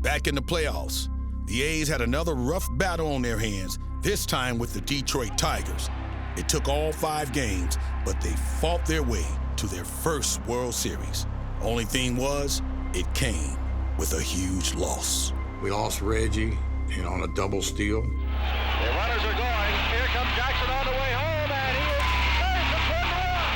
Back in the playoffs, the A's had another rough battle on their hands, this time with the Detroit Tigers. It took all 5 games, but they fought their way to their first World Series. Only thing was, it came with a huge loss. We lost Reggie, on a double steal. The runners are going. Here comes Jackson on the way home, and he is safe for 1 run.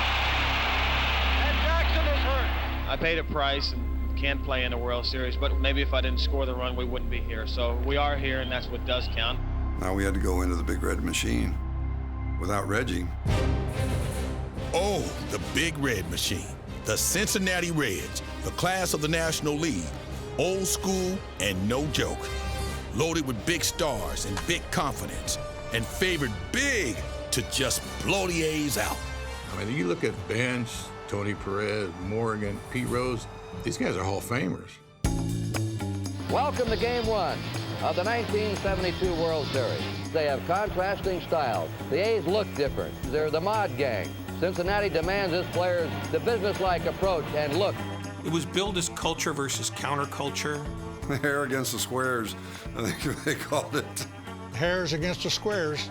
And Jackson is hurt. I paid a price and can't play in the World Series, but maybe if I didn't score the run, we wouldn't be here. So we are here, and that's what does count. Now we had to go into the Big Red Machine without Reggie. Oh, the Big Red Machine. The Cincinnati Reds, the class of the National League. Old school and no joke. Loaded with big stars and big confidence, and favored big to just blow the A's out. I mean, you look at Bench, Tony Perez, Morgan, Pete Rose, these guys are Hall of Famers. Welcome to Game 1 of the 1972 World Series. They have contrasting styles. The A's look different. They're the mod gang. Cincinnati demands its players the businesslike approach and look. It was billed as culture versus counterculture. The hair against the squares, I think they called it. Hairs against the squares.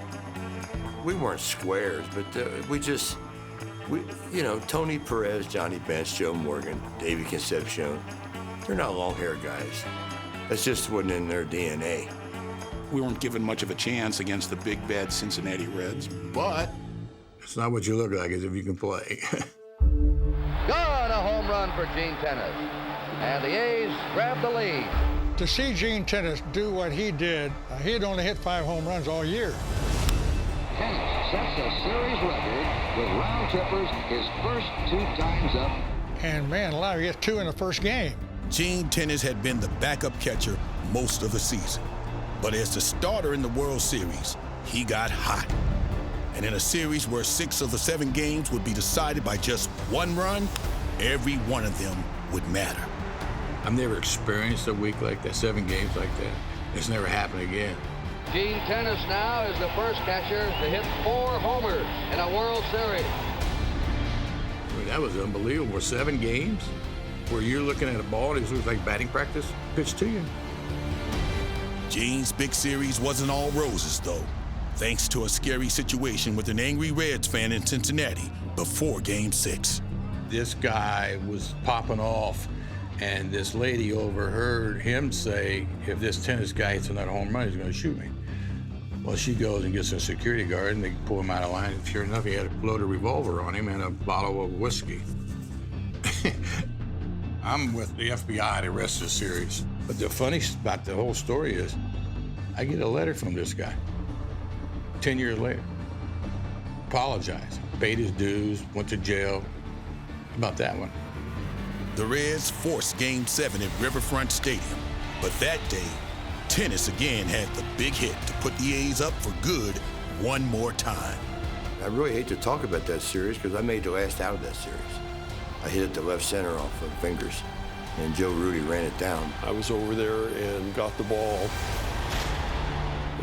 We weren't squares, but Tony Perez, Johnny Bench, Joe Morgan, Davey Concepcion, they're not long-haired guys. That's just wasn't in their DNA. We weren't given much of a chance against the big, bad Cincinnati Reds, but... It's not what you look like, it's if you can play. Gone, a home run for Gene Tennis. And the A's grab the lead. To see Gene Tennis do what he did, he had only hit 5 home runs all year. Tennis sets a series record with round trippers his first 2 times up. And man, alive, he hit 2 in the first game. Gene Tennis had been the backup catcher most of the season. But as the starter in the World Series, he got hot. And in a series where 6 of the 7 games would be decided by just 1 run, every one of them would matter. I've never experienced a week like that, 7 games like that. It's never happened again. Gene Tennis now is the first catcher to hit 4 homers in a World Series. I mean, that was unbelievable. 7 games where you're looking at a ball and it looks like batting practice, pitched to you. Gene's big series wasn't all roses, though, thanks to a scary situation with an angry Reds fan in Cincinnati before Game 6. This guy was popping off, and this lady overheard him say, if this tennis guy hits another home run, he's going to shoot me. Well, she goes and gets a security guard, and they pull him out of line. And sure enough, he had a loaded revolver on him and a bottle of whiskey. I'm with the FBI the rest of the series. But the funny about the whole story is, I get a letter from this guy 10 years later. Apologized, paid his dues, went to jail. About that one. The Reds forced Game 7 at Riverfront Stadium, but that day, Tennis again had the big hit to put the A's up for good one more time. I really hate to talk about that series because I made the last out of that series. I hit it to left center off of fingers, and Joe Rudy ran it down. I was over there and got the ball,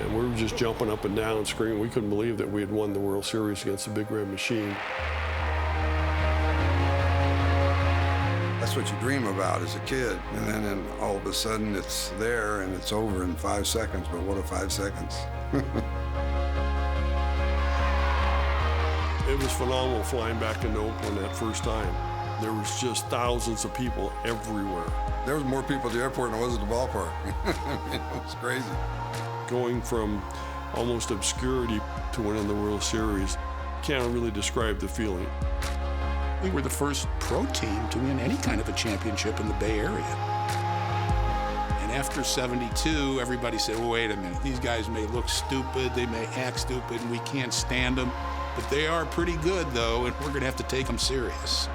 and we were just jumping up and down, screaming. We couldn't believe that we had won the World Series against the Big Red Machine. That's what you dream about as a kid. And then all of a sudden it's there and it's over in 5 seconds. But what a 5 seconds. It was phenomenal flying back into Oakland that first time. There was just thousands of people everywhere. There was more people at the airport than there was at the ballpark. I mean, it was crazy. Going from almost obscurity to winning the World Series, can't really describe the feeling. We were the first pro team to win any kind of a championship in the Bay Area. And after 72, everybody said, well, wait a minute, these guys may look stupid, they may act stupid, and we can't stand them, but they are pretty good, though, and we're going to have to take them serious.